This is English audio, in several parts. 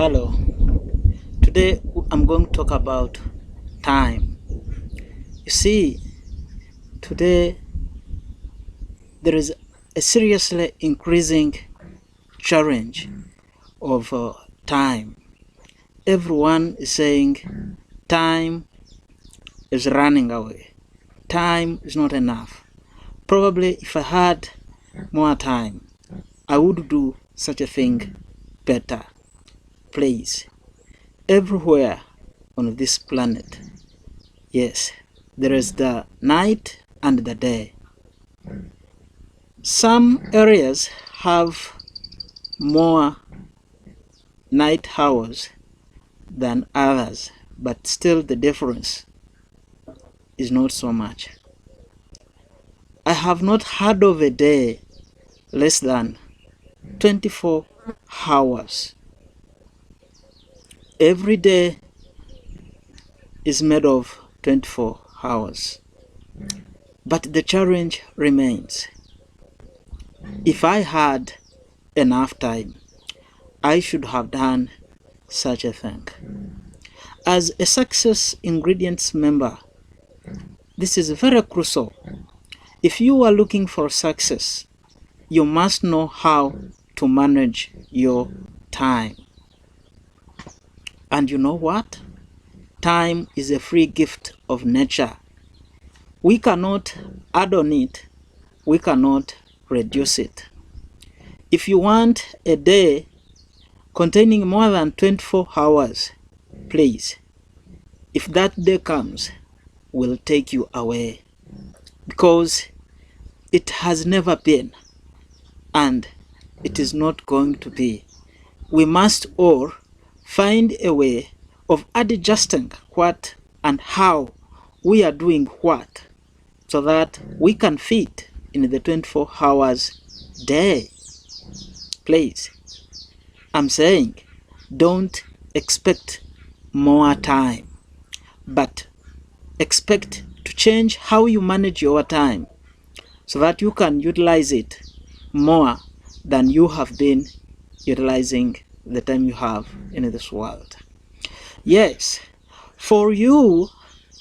Hello, today I'm going to talk about time. You see, today there is a seriously increasing challenge of time. Everyone is saying time is running away, time is not enough. Probably if I had more time, I would do such a thing better. Please, everywhere on this planet, yes, there is the night and the day. Some areas have more night hours than others, but still the difference is not so much. I have not heard of a day less than 24 hours. Every day is made of 24 hours. But the challenge remains. If I had enough time, I should have done such a thing. As a success ingredients member, this is very crucial. If you are looking for success, you must know how to manage your time. And you know what? Time is a free gift of nature. We cannot add on it, we cannot reduce it. If you want a day containing more than 24 hours, please, if that day comes, will take you away, because it has never been and it is not going to be. We must all find a way of adjusting what and how we are doing what, so that we can fit in the 24 hours day. Please, I'm saying don't expect more time, but expect to change how you manage your time so that you can utilize it more than you have been utilizing the time you have in this world. Yes, for you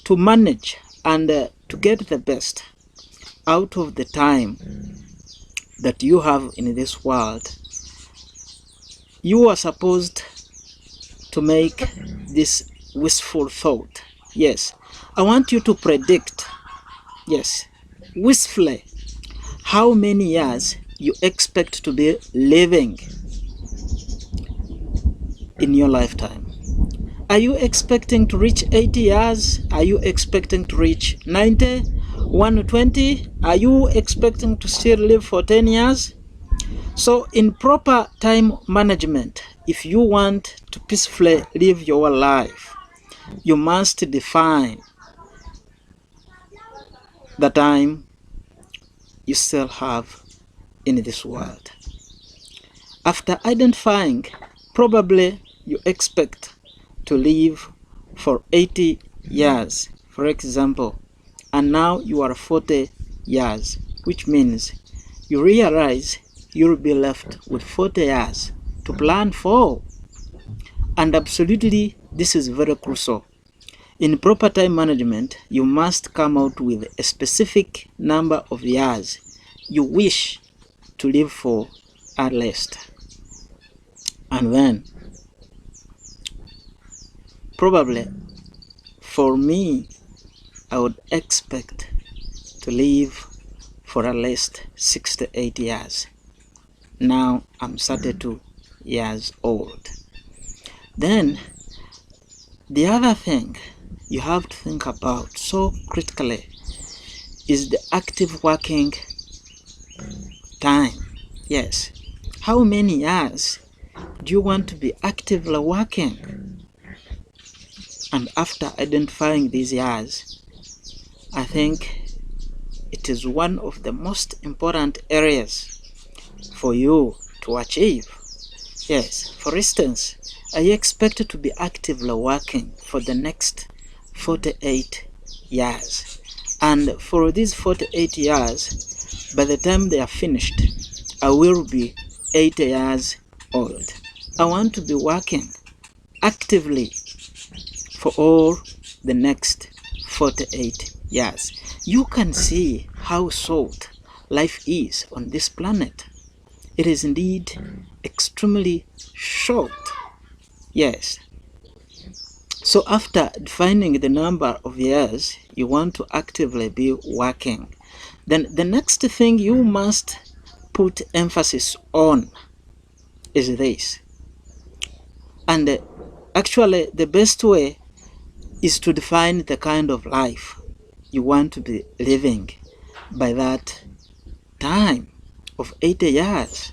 to manage and to get the best out of the time that you have in this world, you are supposed to make this wistful thought. Yes, I want you to predict, yes, wistfully, how many years you expect to be living in your lifetime. Are you expecting to reach 80 years? Are you expecting to reach 90, 120? Are you expecting to still live for 10 years? So in proper time management, if you want to peacefully live your life, you must define the time you still have in this world. After identifying, probably you expect to live for 80 years, for example, and now you are 40 years, which means you realize you'll be left with 40 years to plan for. And absolutely, this is very crucial. In proper time management, you must come out with a specific number of years you wish to live for at least. And then, probably, for me, I would expect to live for at least 6 to 8 years. Now I'm 32 years old. Then, the other thing you have to think about so critically is the active working time. Yes, how many years do you want to be actively working? And after identifying these years, I think it is one of the most important areas for you to achieve. Yes, for instance, are you expected to be actively working for the next 48 years? And for these 48 years, by the time they are finished, I will be 80 years old. I want to be working actively for all the next 48 years. You can see how short life is on this planet. It is indeed extremely short. Yes. So after defining the number of years you want to actively be working, then the next thing you must put emphasis on is this. And actually the best way is to define the kind of life you want to be living by that time of 80 years,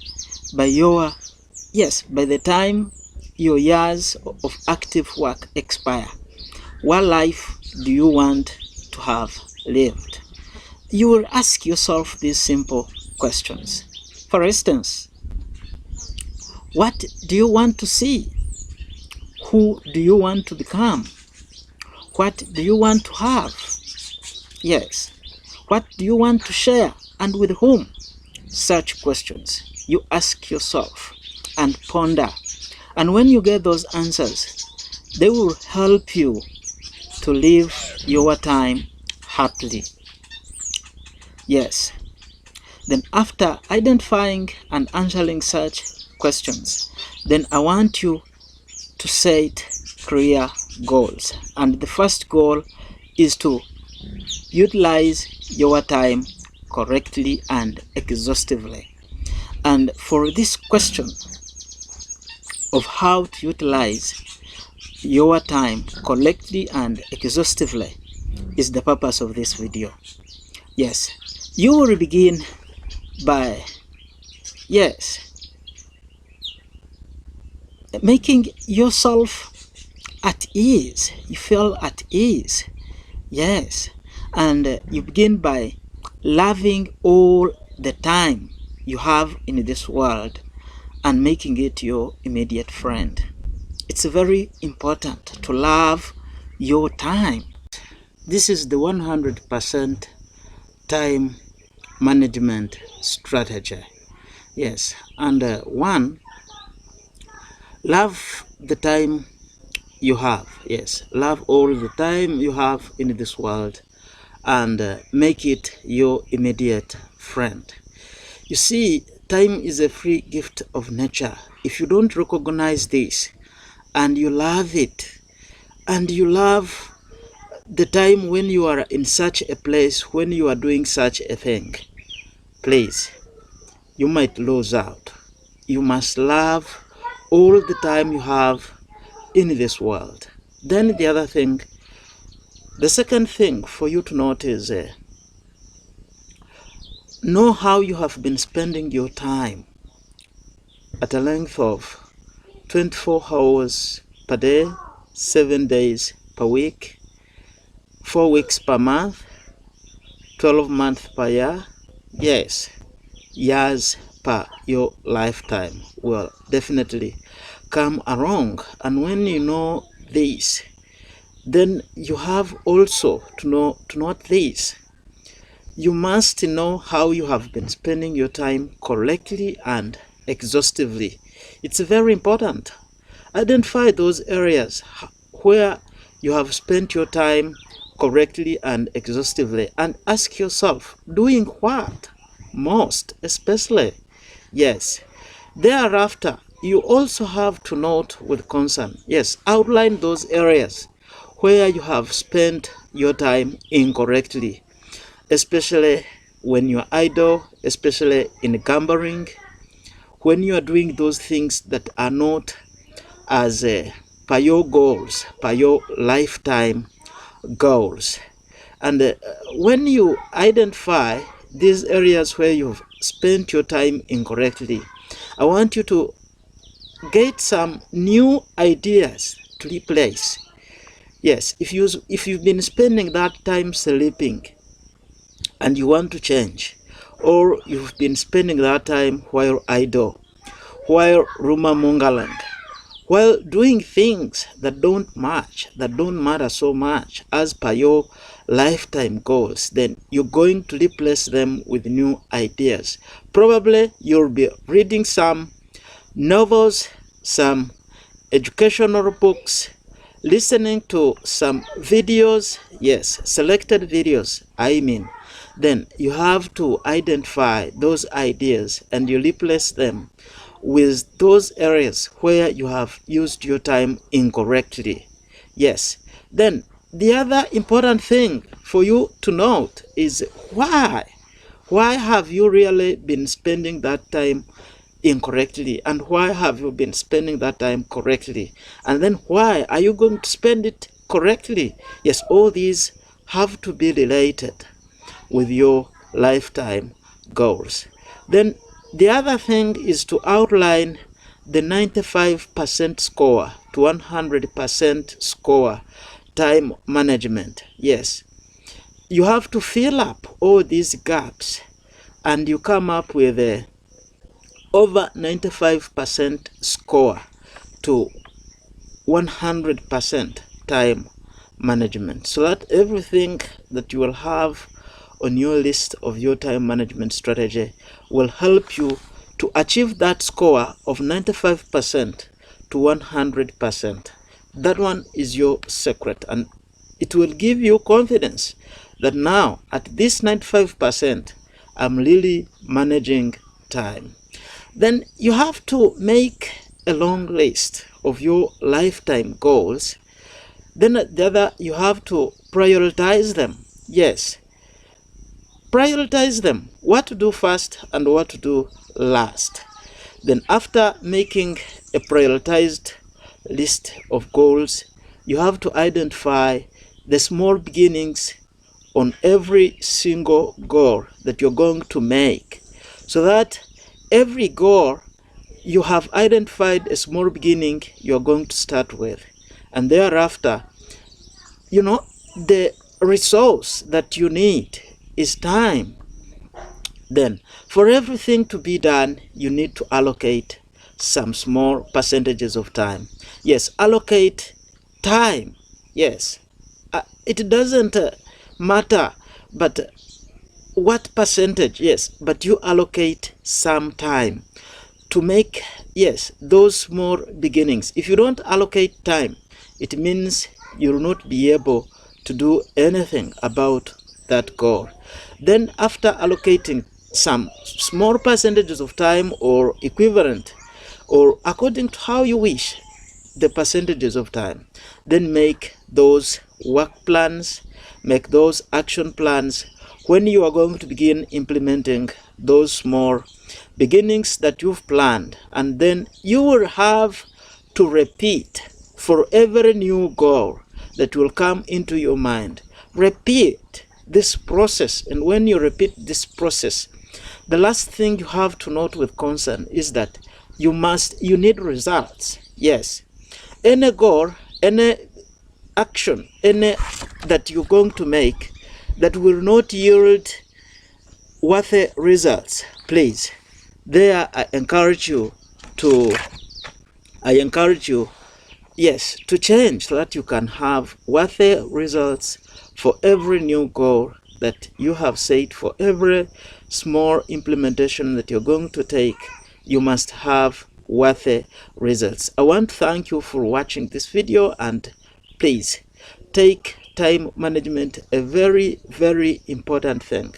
by the time your years of active work expire. What life do you want to have lived? You will ask yourself these simple questions. For instance, what do you want to see? Who do you want to become? What do you want to have? Yes. What do you want to share, and with whom? Such questions you ask yourself and ponder. And when you get those answers, they will help you to live your time happily. Yes. Then after identifying and answering such questions, then I want you to set clear goals. And the first goal is to utilize your time correctly and exhaustively. And for this question of how to utilize your time correctly and exhaustively is the purpose of this video. Yes, you will begin by making yourself at ease. You feel at ease. Yes, and you begin by loving all the time you have in this world and making it your immediate friend. It's very important to love your time. This is the 100% time management strategy. Yes, and one, love the time you have. Yes, love all the time you have in this world and make it your immediate friend. You see, time is a free gift of nature. If you don't recognize this and you love it, and you love the time when you are in such a place, when you are doing such a thing, please, you might lose out. You must love all the time you have in this world. Then the other thing, the second thing for you to note is know how you have been spending your time at a length of 24 hours per day, 7 days per week, 4 weeks per month, 12 months per year. Yes, years per your lifetime will definitely come along. And when you know this, then you have also to note this. You must know how you have been spending your time correctly and exhaustively. It's very important. Identify those areas where you have spent your time correctly and exhaustively and ask yourself, doing what most especially? Yes. Thereafter, you also have to note with concern. Yes, outline those areas where you have spent your time incorrectly, especially when you're idle, especially in gambling, when you are doing those things that are not as per your goals, per your lifetime goals. And when you identify these areas where you've spent your time incorrectly, I want you to get some new ideas to replace. Yes, if you've been spending that time sleeping and you want to change, or you've been spending that time while idle, while rumor mongering, while doing things that don't matter so much as per your lifetime goals, then you're going to replace them with new ideas. Probably you'll be reading some novels, some educational books, listening to some videos, yes, selected videos, I mean, then you have to identify those ideas and you replace them with those areas where you have used your time incorrectly. Yes. Then the other important thing for you to note is why. Why have you really been spending that time incorrectly, and why have you been spending that time correctly, and then why are you going to spend it correctly? Yes, all these have to be related with your lifetime goals. Then the other thing is to outline the 95% score to 100% score time management. Yes, you have to fill up all these gaps and you come up with a over 95% score to 100% time management, so that everything that you will have on your list of your time management strategy will help you to achieve that score of 95% to 100%. That one is your secret, and it will give you confidence that now at this 95% I'm really managing time. Then you have to make a long list of your lifetime goals. Then the other, you have to prioritize them. Yes, prioritize them, what to do first and what to do last. Then after making a prioritized list of goals, you have to identify the small beginnings on every single goal that you're going to make, so that every goal you have identified a small beginning you're going to start with, and thereafter, you know, the resource that you need is time. Then for everything to be done, you need to allocate some small percentages of time. Yes, allocate time. Yes, it doesn't matter but what percentage, yes, but you allocate some time to make, yes, those small beginnings. If you don't allocate time, it means you will not be able to do anything about that goal. Then after allocating some small percentages of time, or equivalent, or according to how you wish the percentages of time, then make those work plans, make those action plans when you are going to begin implementing those small beginnings that you've planned. And then you will have to repeat for every new goal that will come into your mind. Repeat this process, and when you repeat this process, the last thing you have to note with concern is that you need results. Yes, any goal, any action, any that you're going to make that will not yield worthy results, please, there I encourage you, yes, to change, so that you can have worthy results for every new goal that you have set. For every small implementation that you're going to take, you must have worthy results. I want to thank you for watching this video, and please take time management a very, very important thing.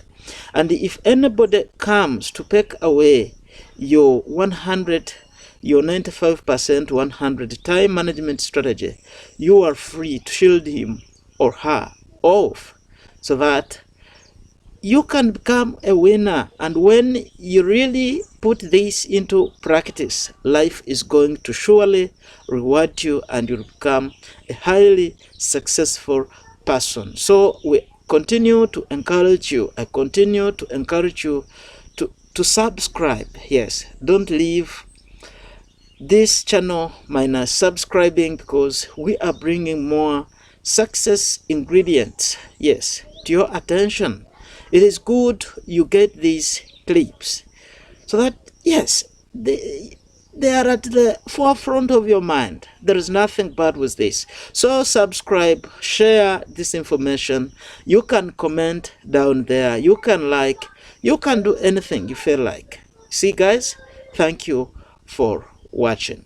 And if anybody comes to take away your 95% 100 time management strategy, you are free to shield him or her off, so that you can become a winner. And when you really put this into practice, life is going to surely reward you, and you'll become a highly successful person. So we continue to encourage you, I continue to encourage you to subscribe. Yes, don't leave this channel minus subscribing, because we are bringing more success ingredients, yes, to your attention. It is good you get these clips, so that, yes, they are at the forefront of your mind. There is nothing bad with this. So subscribe, share this information. You can comment down there, you can like, you can do anything you feel like. See guys, thank you for watching.